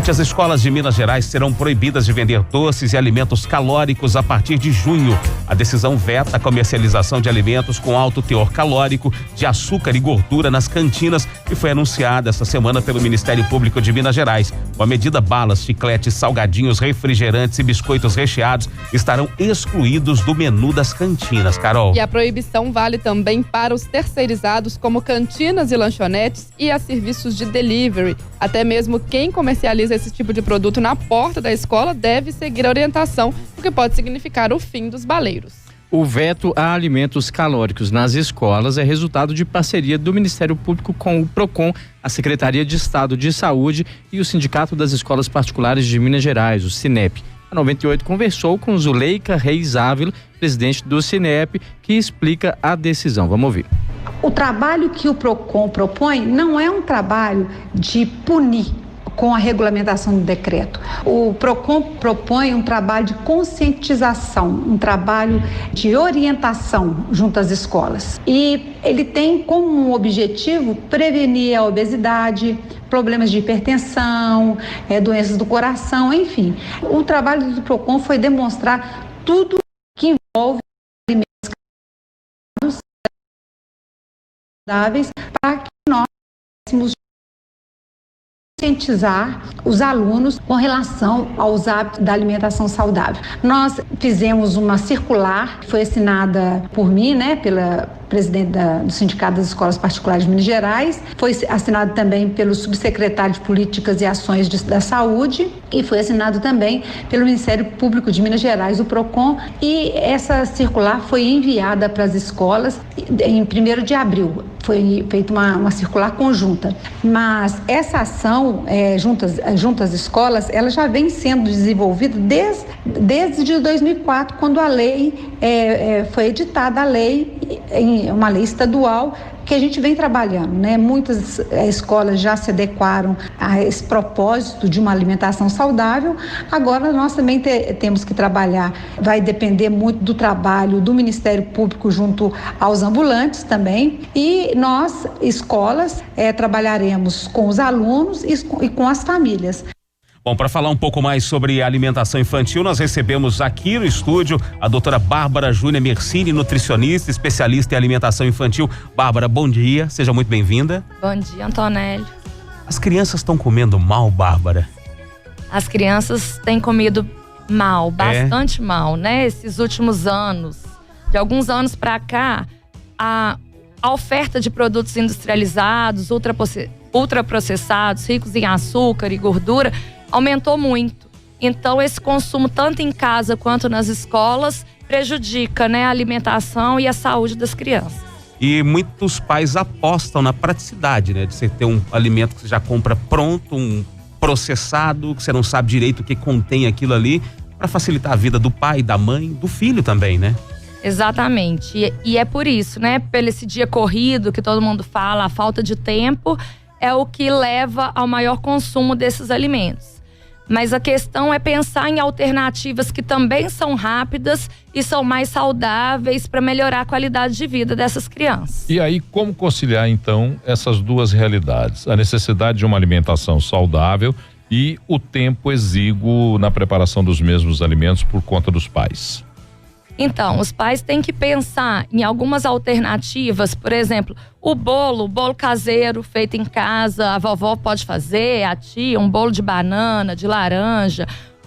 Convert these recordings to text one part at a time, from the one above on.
As escolas de Minas Gerais serão proibidas de vender doces e alimentos calóricos a partir de junho. A decisão veta a comercialização de alimentos com alto teor calórico, de açúcar e gordura nas cantinas e foi anunciada esta semana pelo Ministério Público de Minas Gerais. Com a medida, balas, chicletes, salgadinhos, refrigerantes e biscoitos recheados estarão excluídos do menu das cantinas, Carol. E a proibição vale também para os terceirizados como cantinas e lanchonetes e a serviços de delivery. Até mesmo quem comercializa esse tipo de produto na porta da escola deve seguir a orientação, o que pode significar o fim dos baleiros. O veto a alimentos calóricos nas escolas é resultado de parceria do Ministério Público com o PROCON, a Secretaria de Estado de Saúde e o Sindicato das Escolas Particulares de Minas Gerais, o SINEP. A 98 conversou com Zuleika Reis Ávila, presidente do SINEP, que explica a decisão. Vamos ouvir. O trabalho que o PROCON propõe não é um trabalho de punir com a regulamentação do decreto. O PROCON propõe um trabalho de conscientização, um trabalho de orientação junto às escolas. E ele tem como objetivo prevenir a obesidade, problemas de hipertensão, doenças do coração, enfim. O trabalho do PROCON foi demonstrar tudo que envolve alimentos saudáveis para que nós pudéssemos conscientizar os alunos com relação aos hábitos da alimentação saudável. Nós fizemos uma circular, que foi assinada por mim, pela presidente do Sindicato das Escolas Particulares de Minas Gerais, foi assinado também pelo subsecretário de Políticas e Ações da Saúde e foi assinado também pelo Ministério Público de Minas Gerais, o PROCON, e essa circular foi enviada para as escolas em 1º de abril. Foi feita uma circular conjunta. Mas essa ação junto às escolas, ela já vem sendo desenvolvida desde 2004, quando a lei foi editada, a lei, uma lei estadual, que a gente vem trabalhando, Muitas escolas já se adequaram a esse propósito de uma alimentação saudável. Agora nós também temos que trabalhar, vai depender muito do trabalho do Ministério Público junto aos ambulantes também, e nós, escolas, trabalharemos com os alunos e com as famílias. Bom, para falar um pouco mais sobre alimentação infantil, nós recebemos aqui no estúdio a doutora Bárbara Júnior Mersini, nutricionista, especialista em alimentação infantil. Bárbara, bom dia, seja muito bem-vinda. Bom dia, Antonélio. As crianças estão comendo mal, Bárbara? As crianças têm comido mal, bastante mal, Esses últimos anos, de alguns anos para cá, a oferta de produtos industrializados, ultraprocessados, ricos em açúcar e gordura, aumentou muito. Então, esse consumo, tanto em casa quanto nas escolas, prejudica, a alimentação e a saúde das crianças. E muitos pais apostam na praticidade, de você ter um alimento que você já compra pronto, um processado, que você não sabe direito o que contém aquilo ali, para facilitar a vida do pai, da mãe, do filho também, Exatamente. E é por isso, pelo esse dia corrido que todo mundo fala, a falta de tempo é o que leva ao maior consumo desses alimentos. Mas a questão é pensar em alternativas que também são rápidas e são mais saudáveis para melhorar a qualidade de vida dessas crianças. E aí, como conciliar então essas duas realidades? A necessidade de uma alimentação saudável e o tempo exíguo na preparação dos mesmos alimentos por conta dos pais. Então, os pais têm que pensar em algumas alternativas, por exemplo, o bolo caseiro feito em casa, a vovó pode fazer, a tia, um bolo de banana, de laranja,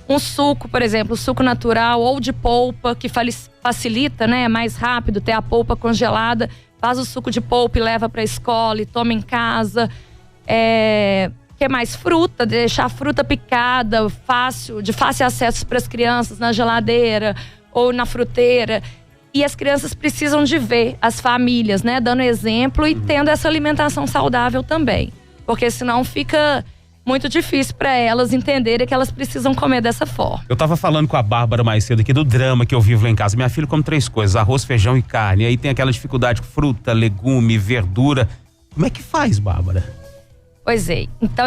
um suco, por exemplo, suco natural ou de polpa, que facilita, é mais rápido ter a polpa congelada, faz o suco de polpa e leva para a escola e toma em casa. Que mais? Fruta, deixar a fruta picada, de fácil acesso para as crianças na geladeira ou na fruteira. E as crianças precisam de ver as famílias, dando exemplo e tendo essa alimentação saudável também. Porque senão fica muito difícil para elas entenderem que elas precisam comer dessa forma. Eu tava falando com a Bárbara mais cedo aqui do drama que eu vivo lá em casa. Minha filha come 3 coisas, arroz, feijão e carne. E aí tem aquela dificuldade com fruta, legume, verdura. Como é que faz, Bárbara? Pois é. Então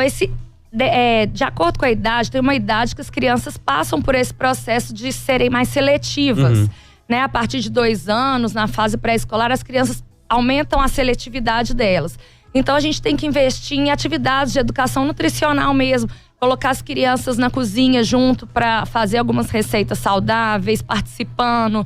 de acordo com a idade, tem uma idade que as crianças passam por esse processo de serem mais seletivas. A partir de 2 anos, na fase pré-escolar, as crianças aumentam a seletividade delas. Então a gente tem que investir em atividades de educação nutricional mesmo, colocar as crianças na cozinha junto para fazer algumas receitas saudáveis, participando,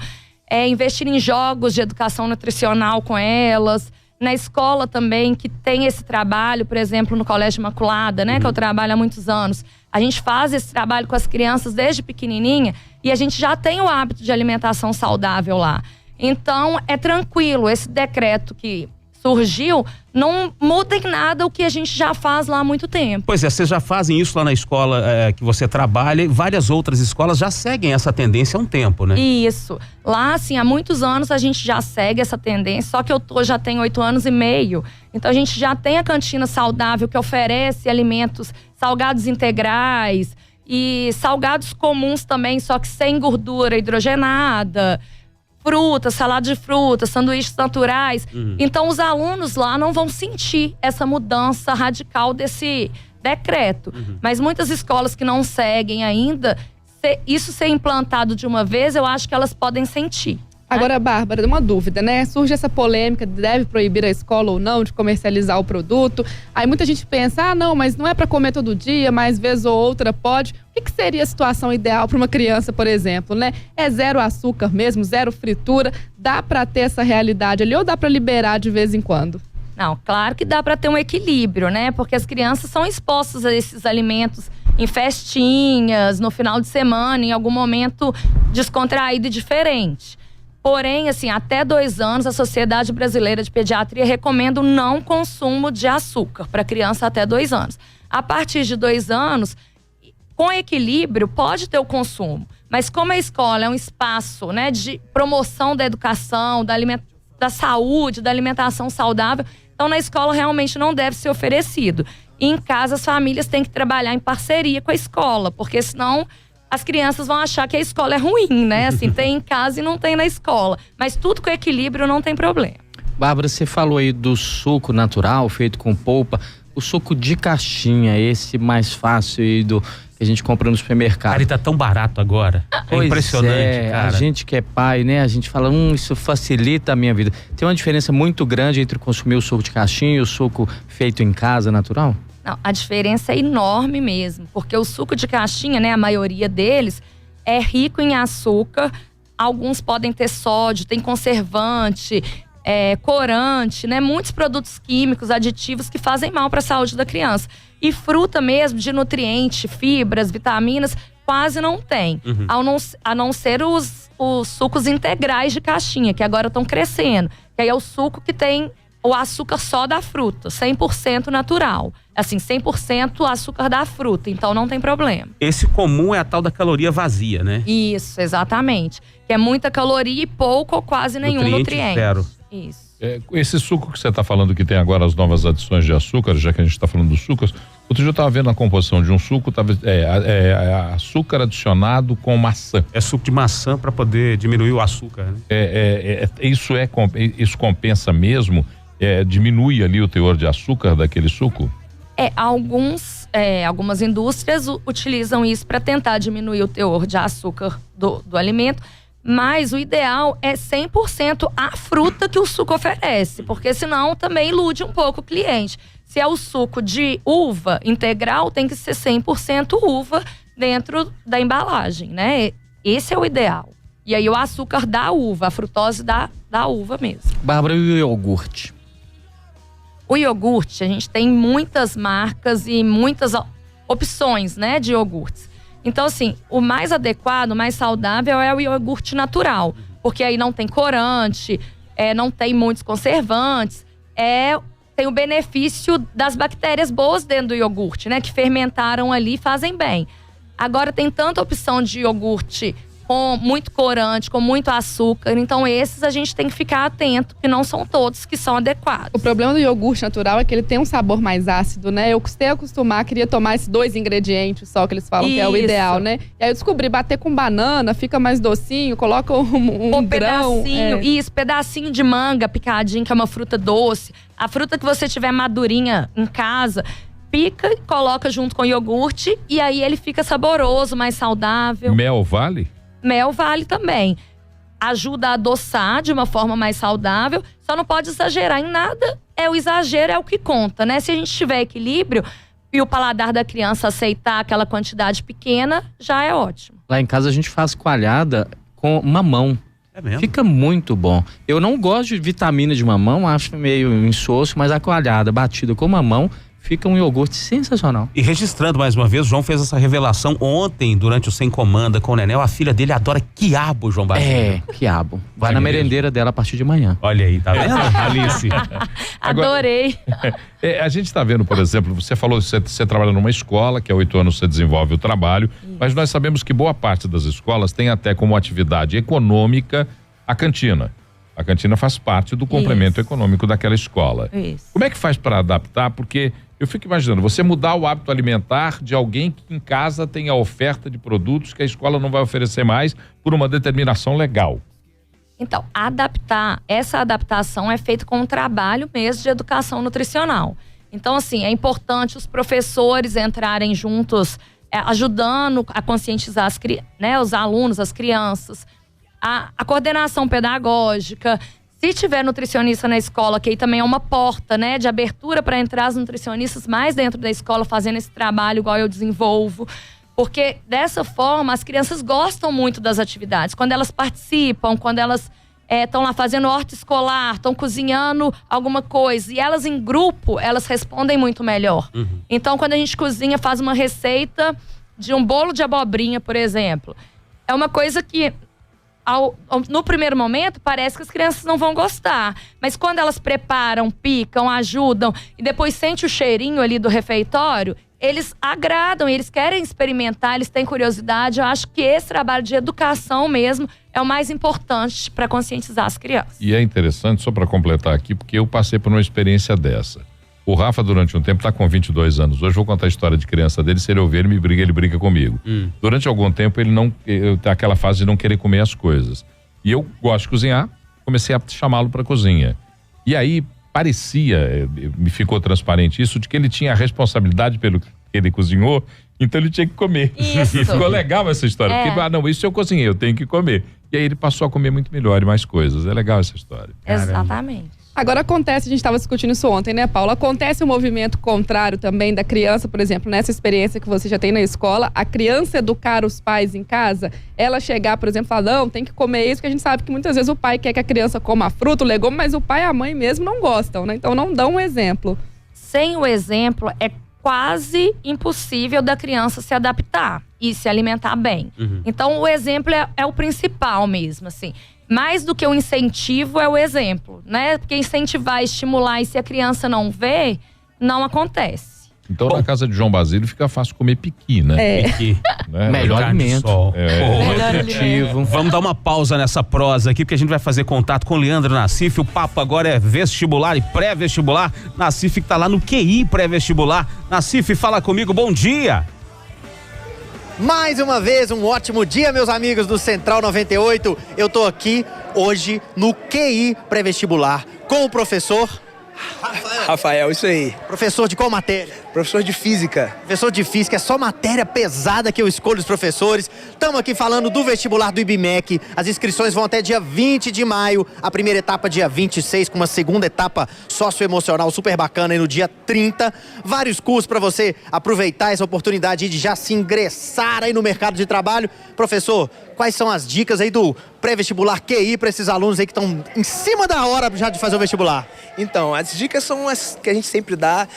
investir em jogos de educação nutricional com elas. Na escola também, que tem esse trabalho, por exemplo, no Colégio Imaculada, né, que eu trabalho há muitos anos. A gente faz esse trabalho com as crianças desde pequenininha e a gente já tem o hábito de alimentação saudável lá. Então, é tranquilo, esse decreto que surgiu não muda em nada o que a gente já faz lá há muito tempo. Pois é, vocês já fazem isso lá na escola que você trabalha, e várias outras escolas já seguem essa tendência há um tempo, né? Isso. Lá, assim, há muitos anos a gente já segue essa tendência, só que já tenho 8 anos e meio. Então a gente já tem a cantina saudável que oferece alimentos salgados integrais e salgados comuns também, só que sem gordura hidrogenada. Frutas, salada de frutas, sanduíches naturais. Então os alunos lá não vão sentir essa mudança radical desse decreto. Mas muitas escolas que não seguem ainda, isso ser implantado de uma vez, eu acho que elas podem sentir. Agora, Bárbara, uma dúvida, né? Surge essa polêmica, deve proibir a escola ou não de comercializar o produto. Aí muita gente pensa, não, mas não é para comer todo dia, mas vez ou outra pode. O que seria a situação ideal para uma criança, por exemplo, né? É zero açúcar mesmo, zero fritura? Dá para ter essa realidade ali ou dá para liberar de vez em quando? Não, claro que dá para ter um equilíbrio, né? Porque as crianças são expostas a esses alimentos em festinhas, no final de semana, em algum momento descontraído e diferente. Porém, assim, até 2 anos, a Sociedade Brasileira de Pediatria recomenda o não consumo de açúcar para criança até 2 anos. A partir de 2 anos, com equilíbrio, pode ter o consumo. Mas como a escola é um espaço, né, de promoção da educação, da saúde, da alimentação saudável, então na escola realmente não deve ser oferecido. E em casa, as famílias têm que trabalhar em parceria com a escola, porque senão as crianças vão achar que a escola é ruim, né? Assim, tem em casa e não tem na escola. Mas tudo com equilíbrio não tem problema. Bárbara, você falou aí do suco natural, feito com polpa. O suco de caixinha, esse mais fácil aí que a gente compra no supermercado. Cara, e tá tão barato agora. É impressionante, cara. A gente que é pai, né? A gente fala, isso facilita a minha vida. Tem uma diferença muito grande entre consumir o suco de caixinha e o suco feito em casa, natural? Não, a diferença é enorme mesmo, porque o suco de caixinha, né, a maioria deles é rico em açúcar, alguns podem ter sódio, tem conservante, corante, né, muitos produtos químicos, aditivos que fazem mal para a saúde da criança. E fruta mesmo, de nutriente, fibras, vitaminas, quase não tem, a não ser os sucos integrais de caixinha, que agora estão crescendo, que aí é o suco que tem o açúcar só da fruta, 100% natural. Assim, 100% açúcar da fruta, então não tem problema. Esse comum é a tal da caloria vazia, né? Isso, exatamente. Que é muita caloria e pouco ou quase nenhum nutriente. Zero. Isso. Esse suco que você está falando que tem agora as novas adições de açúcar, já que a gente está falando dos sucos, outro dia eu estava vendo a composição de um suco, açúcar adicionado com maçã. É suco de maçã para poder diminuir o açúcar, né? Isso compensa mesmo? Diminui ali o teor de açúcar daquele suco? Algumas indústrias utilizam isso para tentar diminuir o teor de açúcar do alimento, mas o ideal é 100% a fruta que o suco oferece, porque senão também ilude um pouco o cliente. Se é o suco de uva integral, tem que ser 100% uva dentro da embalagem, né? Esse é o ideal. E aí o açúcar da uva, a frutose da uva mesmo. Bárbara, e o iogurte? O iogurte, a gente tem muitas marcas e muitas opções, né, de iogurtes. Então, assim, o mais adequado, o mais saudável é o iogurte natural. Porque aí não tem corante, não tem muitos conservantes. Tem o benefício das bactérias boas dentro do iogurte, né, que fermentaram ali e fazem bem. Agora tem tanta opção de iogurte com muito corante, com muito açúcar. Então esses a gente tem que ficar atento, que não são todos que são adequados. O problema do iogurte natural é que ele tem um sabor mais ácido, né? Eu custei acostumar, queria tomar esses 2 ingredientes só, que eles falam que é o ideal, né? E aí eu descobri, bater com banana, fica mais docinho, coloca um grão. Pedacinho, isso, pedacinho de manga picadinho, que é uma fruta doce. A fruta que você tiver madurinha em casa, pica e coloca junto com o iogurte, e aí ele fica saboroso, mais saudável. Mel vale? Mel vale também. Ajuda a adoçar de uma forma mais saudável, só não pode exagerar em nada. O exagero é o que conta, né? Se a gente tiver equilíbrio, e o paladar da criança aceitar aquela quantidade pequena, já é ótimo. Lá em casa a gente faz coalhada com mamão. É mesmo? Fica muito bom. Eu não gosto de vitamina de mamão, acho meio insosso, mas a coalhada batida com mamão fica um iogurte sensacional. E registrando mais uma vez, o João fez essa revelação ontem, durante o Sem Comanda com o Nenel. A filha dele adora quiabo, João Basílio. É, quiabo. Vai na merendeira dela a partir de manhã. Olha aí, tá vendo, Alice? Adorei. A gente está vendo, por exemplo, você falou que você trabalha numa escola, que há 8 anos você desenvolve o trabalho, mas nós sabemos que boa parte das escolas tem até como atividade econômica a cantina. A cantina faz parte do complemento econômico daquela escola. Isso. Como é que faz para adaptar? Porque eu fico imaginando, você mudar o hábito alimentar de alguém que em casa tem a oferta de produtos que a escola não vai oferecer mais por uma determinação legal. Então, essa adaptação é feita com um trabalho mesmo de educação nutricional. Então, assim, é importante os professores entrarem juntos, ajudando a conscientizar os alunos, as crianças, a coordenação pedagógica. Se tiver nutricionista na escola, que aí também é uma porta, né, de abertura para entrar os nutricionistas mais dentro da escola, fazendo esse trabalho igual eu desenvolvo. Porque dessa forma as crianças gostam muito das atividades. Quando elas participam, quando elas estão lá fazendo horta escolar, estão cozinhando alguma coisa, e elas em grupo, elas respondem muito melhor. Então, quando a gente cozinha, faz uma receita de um bolo de abobrinha, por exemplo, é uma coisa que no primeiro momento parece que as crianças não vão gostar, mas quando elas preparam, picam, ajudam e depois sente o cheirinho ali do refeitório, eles agradam, eles querem experimentar, eles têm curiosidade. Eu acho que esse trabalho de educação mesmo é o mais importante para conscientizar as crianças. E é interessante, só para completar aqui, porque eu passei por uma experiência dessa. O Rafa, durante um tempo, está com 22 anos. Hoje eu vou contar a história de criança dele. Se ele ouvir, ele briga comigo. Durante algum tempo, ele tem aquela fase de não querer comer as coisas. E eu gosto de cozinhar, comecei a chamá-lo para cozinha. E aí, me ficou transparente isso, de que ele tinha a responsabilidade pelo que ele cozinhou, então ele tinha que comer. Isso. E ficou legal essa história. Porque, isso eu cozinhei, eu tenho que comer. E aí ele passou a comer muito melhor e mais coisas. É legal essa história. Exatamente. Agora acontece, a gente estava discutindo isso ontem, né, Paula? Acontece um movimento contrário também da criança, por exemplo, nessa experiência que você já tem na escola, a criança educar os pais em casa, ela chegar, por exemplo, falar, não, tem que comer isso, porque a gente sabe que muitas vezes o pai quer que a criança coma fruta, o legume, mas o pai e a mãe mesmo não gostam, né? Então não dão um exemplo. Sem o exemplo, é quase impossível da criança se adaptar e se alimentar bem. Então o exemplo é o principal mesmo, assim. Mais do que o incentivo é o exemplo, né? Porque incentivar, estimular, e se a criança não vê, não acontece. Então, na casa de João Basílio fica fácil comer piqui, né? Piqui. Né? Melhor alimento. Melhor alimento. Vamos dar uma pausa nessa prosa aqui, porque a gente vai fazer contato com o Leandro Nassif. O papo agora é vestibular e pré-vestibular. Nassif que tá lá no QI pré-vestibular. Nassif, fala comigo, bom dia. Mais uma vez, um ótimo dia, meus amigos do Central 98. Eu tô aqui hoje no QI pré-vestibular com o professor Rafael, isso aí. Professor de qual matéria? Professor de Física. Professor de Física, é só matéria pesada que eu escolho os professores. Estamos aqui falando do vestibular do IBMEC. As inscrições vão até dia 20 de maio. A primeira etapa dia 26, com uma segunda etapa socioemocional super bacana aí no dia 30. Vários cursos para você aproveitar essa oportunidade de já se ingressar aí no mercado de trabalho. Professor, quais são as dicas aí do pré-vestibular QI para esses alunos aí que estão em cima da hora já de fazer o vestibular? Então, as dicas são as que a gente sempre dá,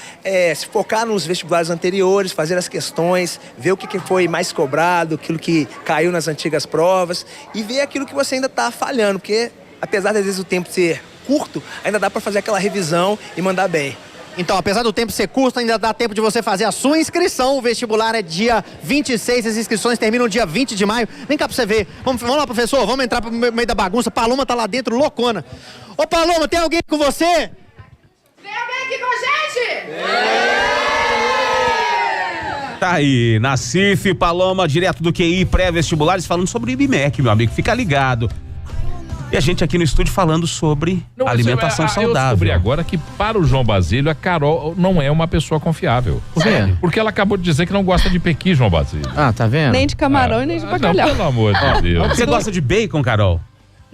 se focar nos vestibulares anteriores, fazer as questões, ver o que foi mais cobrado, aquilo que caiu nas antigas provas e ver aquilo que você ainda está falhando, porque apesar de às vezes o tempo ser curto, ainda dá para fazer aquela revisão e mandar bem. Então, apesar do tempo ser curto, ainda dá tempo de você fazer a sua inscrição. O vestibular é dia 26, as inscrições terminam dia 20 de maio. Vem cá pra você ver. Vamos lá, professor, vamos entrar pro meio da bagunça. Paloma tá lá dentro, loucona. Ô, Paloma, tem alguém com você? Tem alguém aqui com a gente? Tá aí, Nassif, Paloma, direto do QI pré-vestibulares, falando sobre o IBMEC, meu amigo. Fica ligado. E a gente aqui no estúdio falando sobre alimentação saudável. Eu descobri agora que para o João Basílio, a Carol não é uma pessoa confiável. Por quê? Porque ela acabou de dizer que não gosta de pequi, João Basílio. Ah, tá vendo? Nem de camarão e nem de bacalhau. Não, pelo amor de Deus. Você gosta de bacon, Carol?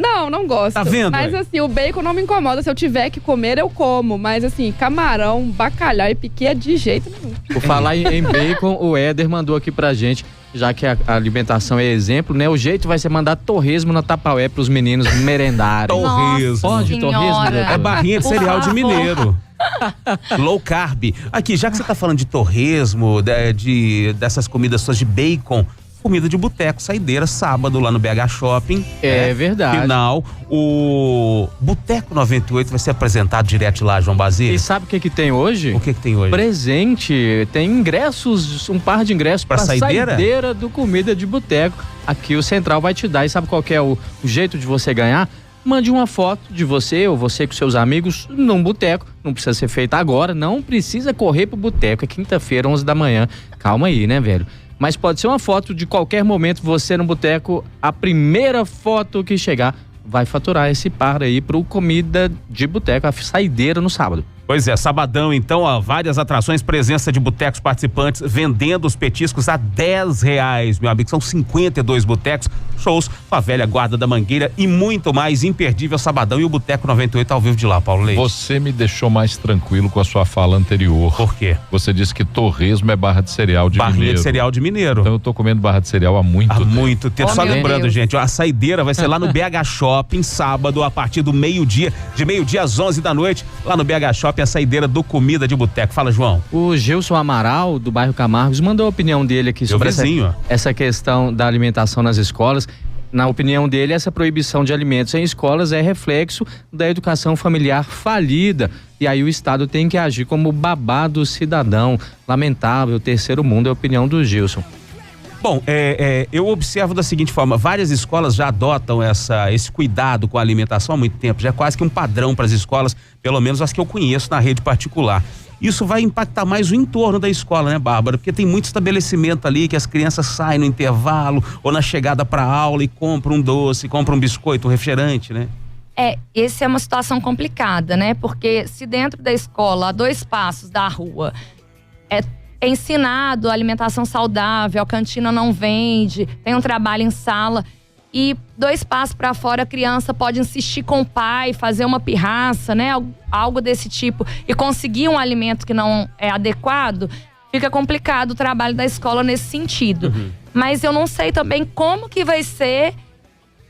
Não gosto. Tá vendo? Mas assim, o bacon não me incomoda. Se eu tiver que comer, eu como. Mas assim, camarão, bacalhau e piqui é de jeito nenhum. Por falar em bacon, o Éder mandou aqui pra gente, já que a alimentação é exemplo, né? O jeito vai ser mandar torresmo na Tapaué pros meninos merendarem. Torresmo. Pode torresmo? É barrinha de cereal de mineiro. Low carb. Aqui, já que você tá falando de torresmo, dessas comidas suas de bacon, comida de boteco, saideira, sábado lá no BH Shopping. É verdade. Final, o Boteco 98 vai ser apresentado direto lá, João Basílio. E sabe o que tem hoje? O que tem hoje? Presente. Tem ingressos, um par de ingressos pra saideira do Comida de Boteco. Aqui o Central vai te dar. E sabe qual que é o jeito de você ganhar? Mande uma foto de você ou você com seus amigos num boteco. Não precisa ser feita agora, não precisa correr pro boteco. É quinta-feira, 11 da manhã. Calma aí, né, velho? Mas pode ser uma foto de qualquer momento, você no boteco, a primeira foto que chegar vai faturar esse par aí pro Comida de Boteco, a saideira no sábado. Pois é, sabadão então, ó, várias atrações, presença de botecos participantes vendendo os petiscos a R$10, meu amigo, são 52 botecos, shows, com a velha guarda da Mangueira e muito mais. Imperdível sabadão e o Boteco 98 ao vivo de lá, Paulo Leite. Você me deixou mais tranquilo com a sua fala anterior. Por quê? Você disse que torresmo é barra de cereal de barrinha mineiro. De cereal de mineiro. Então eu tô comendo barra de cereal há muito tempo. Muito tempo. Oh, só lembrando, Deus. gente, ó, a saideira vai ser lá no BH Shopping, sábado, a partir do meio-dia, de meio-dia às 11 da noite, lá no BH Shopping, a saideira do Comida de Boteco. Fala, João. O Gilson Amaral, do bairro Camargos, mandou a opinião dele aqui sobre essa questão da alimentação nas escolas. Na opinião dele, essa proibição de alimentos em escolas é reflexo da educação familiar falida. E aí o Estado tem que agir como babá do cidadão. Lamentável, terceiro mundo, é a opinião do Gilson. Bom, eu observo da seguinte forma, várias escolas já adotam esse cuidado com a alimentação há muito tempo, já é quase que um padrão para as escolas, pelo menos as que eu conheço na rede particular. Isso vai impactar mais o entorno da escola, né, Bárbara? Porque tem muito estabelecimento ali que as crianças saem no intervalo ou na chegada para a aula e compram um doce, compram um biscoito, um refrigerante, né? Essa é uma situação complicada, né? Porque se dentro da escola, a 2 passos da rua, é ensinado a alimentação saudável, a cantina não vende, tem um trabalho em sala e 2 passos para fora a criança pode insistir com o pai, fazer uma pirraça, né? Algo desse tipo e conseguir um alimento que não é adequado, fica complicado o trabalho da escola nesse sentido. Mas eu não sei também como que vai ser,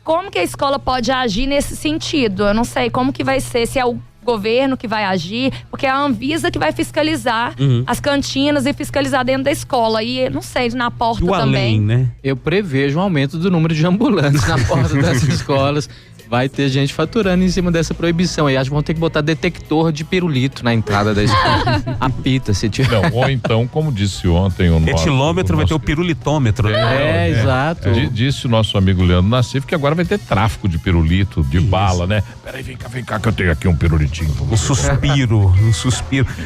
como que a escola pode agir nesse sentido. Eu não sei como que vai ser, se é o governo que vai agir, porque é a Anvisa que vai fiscalizar as cantinas e fiscalizar dentro da escola. E não sei, na porta também. Além, né? Eu prevejo um aumento do número de ambulantes na porta das escolas. Vai ter gente faturando em cima dessa proibição. E acho que vão ter que botar detector de pirulito na entrada da escola. Apita, se tiver. Não, ou então, como disse ontem o nosso... Etilômetro vai ter o pirulitômetro, né? Exato. Disse o nosso amigo Leandro Nassif que agora vai ter tráfico de pirulito, de bala, né? Peraí, vem cá que eu tenho aqui um pirulitinho. Um suspiro.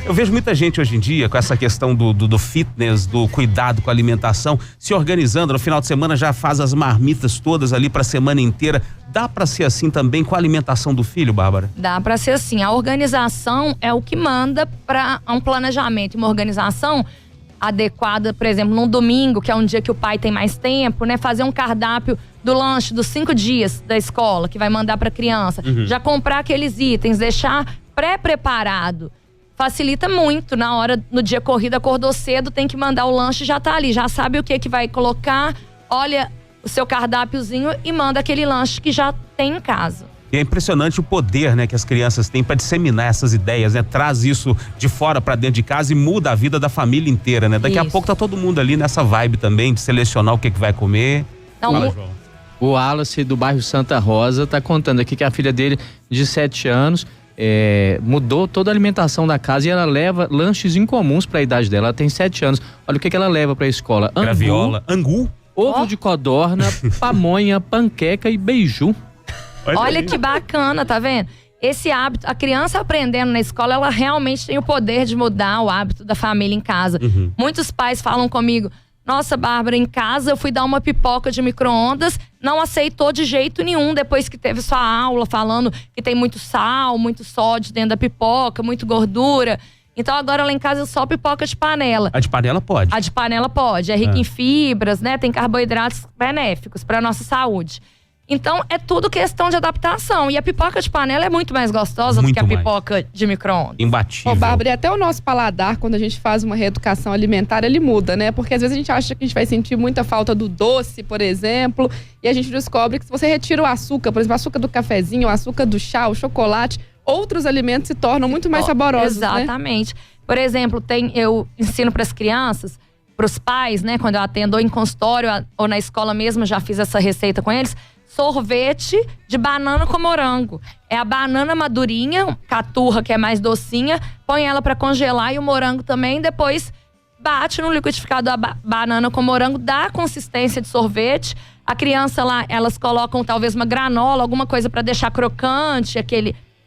Eu vejo muita gente hoje em dia com essa questão do fitness, do cuidado com a alimentação, se organizando. No final de semana já faz as marmitas todas ali pra semana inteira. Dá pra ser assim também com a alimentação do filho, Bárbara? Dá pra ser assim. A organização é o que manda pra um planejamento. Uma organização adequada, por exemplo, num domingo, que é um dia que o pai tem mais tempo, né? Fazer um cardápio do lanche dos 5 dias da escola, que vai mandar pra criança. Já comprar aqueles itens, deixar pré-preparado. Facilita muito na hora, no dia corrida, acordou cedo, tem que mandar o lanche, já tá ali. Já sabe o que vai colocar, olha o seu cardápiozinho e manda aquele lanche que já tem em casa. E é impressionante o poder, né, que as crianças têm para disseminar essas ideias, né? Traz isso de fora para dentro de casa e muda a vida da família inteira, né? Daqui a pouco tá todo mundo ali nessa vibe também de selecionar o que vai comer. O Wallace do bairro Santa Rosa tá contando aqui que a filha dele de 7 anos mudou toda a alimentação da casa e ela leva lanches incomuns para a idade dela. Ela tem 7 anos. Olha o que ela leva para a escola: angu, ovo de codorna, pamonha, panqueca e beiju. Olha que bacana, tá vendo? Esse hábito, a criança aprendendo na escola, ela realmente tem o poder de mudar o hábito da família em casa. Muitos pais falam comigo: nossa, Bárbara, em casa eu fui dar uma pipoca de micro-ondas, não aceitou de jeito nenhum depois que teve sua aula falando que tem muito sal, muito sódio dentro da pipoca, muito gordura. Então agora lá em casa é só pipoca de panela. A de panela pode? A de panela pode. É rica em fibras, né? Tem carboidratos benéficos para nossa saúde. Então, é tudo questão de adaptação. E a pipoca de panela é muito mais gostosa do que a pipoca de micro-ondas. Imbatível. Ô, Bárbara, e até o nosso paladar, quando a gente faz uma reeducação alimentar, ele muda, né? Porque às vezes a gente acha que a gente vai sentir muita falta do doce, por exemplo, e a gente descobre que se você retira o açúcar, por exemplo, o açúcar do cafezinho, o açúcar do chá, o chocolate, outros alimentos se tornam muito mais saborosos, Exatamente. Né? Por exemplo, eu ensino para as crianças, para os pais, né? Quando eu atendo ou em consultório ou na escola mesmo, já fiz essa receita com eles. Sorvete de banana com morango. É a banana madurinha, caturra, que é mais docinha, põe ela para congelar e o morango também, depois bate no liquidificador a banana com morango, dá consistência de sorvete. A criança lá, elas colocam talvez uma granola, alguma coisa para deixar crocante,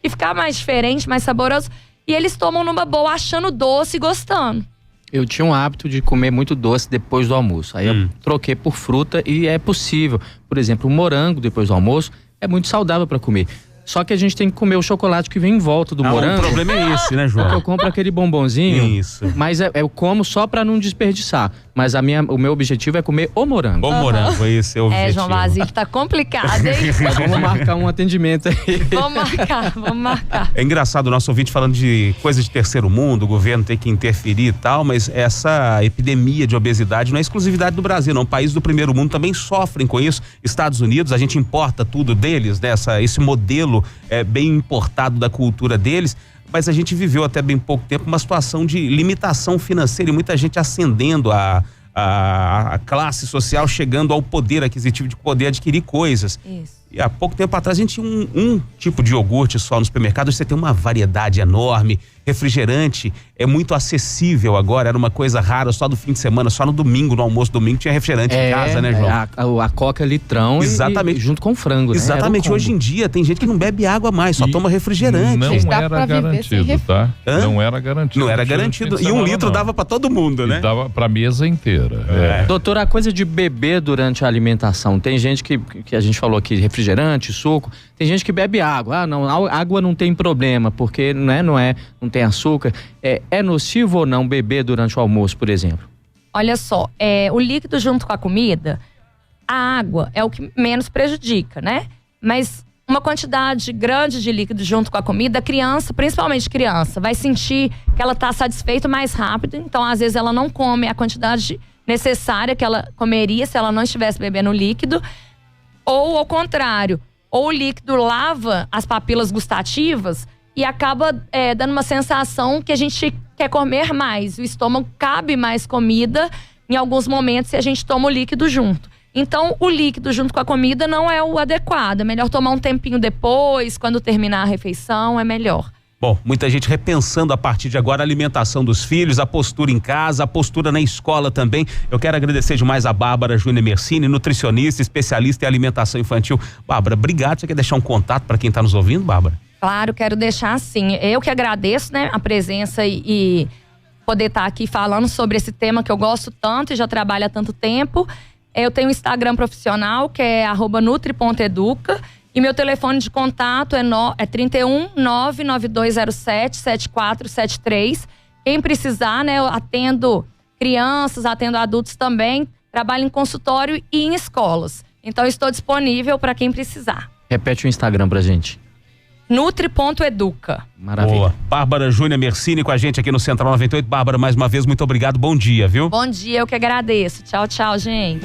e ficar mais diferente, mais saboroso. E eles tomam numa boa, achando doce e gostando. Eu tinha um hábito de comer muito doce depois do almoço. Aí eu troquei por fruta e é possível. Por exemplo, o morango depois do almoço é muito saudável para comer. Só que a gente tem que comer o chocolate que vem em volta do morango. O problema é esse, né, João? Porque eu compro aquele bombonzinho. Isso. Mas eu como só para não desperdiçar. Mas o meu objetivo é comer o morango. O morango, esse é o objetivo. João Basílio, tá complicado, hein? Mas vamos marcar um atendimento aí. Vamos marcar. É engraçado o nosso ouvinte falando de coisa de terceiro mundo, o governo tem que interferir e tal, mas essa epidemia de obesidade não é exclusividade do Brasil, não. Países do primeiro mundo também sofrem com isso. Estados Unidos, a gente importa tudo deles, né? Esse modelo bem importado da cultura deles, mas a gente viveu até bem pouco tempo uma situação de limitação financeira e muita gente ascendendo a classe social, chegando ao poder aquisitivo de poder adquirir coisas. Isso. E há pouco tempo atrás a gente tinha um tipo de iogurte só no supermercado, você tem uma variedade enorme. Refrigerante é muito acessível agora, era uma coisa rara, só do fim de semana, só no domingo, no almoço domingo tinha refrigerante em casa, né, João? A Coca litrão. Exatamente. Junto com frango, né? Exatamente, hoje em dia tem gente que não bebe água mais, só toma refrigerante. Não era garantido, tá? Não era garantido. Não era garantido. E 1 litro dava pra todo mundo, né? E dava pra mesa inteira. Doutor, a coisa de beber durante a alimentação, tem gente que a gente falou aqui, refrigerante, suco, tem gente que bebe água. Água não tem problema, porque não tem açúcar. É nocivo ou não beber durante o almoço, por exemplo? Olha só, o líquido junto com a comida, a água é o que menos prejudica, né? Mas uma quantidade grande de líquido junto com a comida, a criança, principalmente criança, vai sentir que ela está satisfeita mais rápido, então às vezes ela não come a quantidade necessária que ela comeria se ela não estivesse bebendo líquido, ou ao contrário, ou o líquido lava as papilas gustativas e acaba dando uma sensação que a gente quer comer mais. O estômago cabe mais comida em alguns momentos se a gente toma o líquido junto. Então, o líquido junto com a comida não é o adequado. É melhor tomar um tempinho depois, quando terminar a refeição, é melhor. Bom, muita gente repensando a partir de agora a alimentação dos filhos, a postura em casa, a postura na escola também. Eu quero agradecer demais a Bárbara Júnior Mersini, nutricionista, especialista em alimentação infantil. Bárbara, obrigado. Você quer deixar um contato para quem está nos ouvindo, Bárbara? Claro, quero deixar assim. Eu que agradeço, né, a presença e poder estar aqui falando sobre esse tema que eu gosto tanto e já trabalho há tanto tempo. Eu tenho um Instagram profissional que é @nutri.educa. E meu telefone de contato é 31 99207 7473. Quem precisar, né? Eu atendo crianças, atendo adultos também. Trabalho em consultório e em escolas. Então, estou disponível para quem precisar. Repete o Instagram pra gente. Nutri.educa. Maravilha. Boa. Bárbara Júnior Mersini com a gente aqui no Central 98. Bárbara, mais uma vez, muito obrigado. Bom dia, viu? Bom dia, eu que agradeço. Tchau, tchau, gente.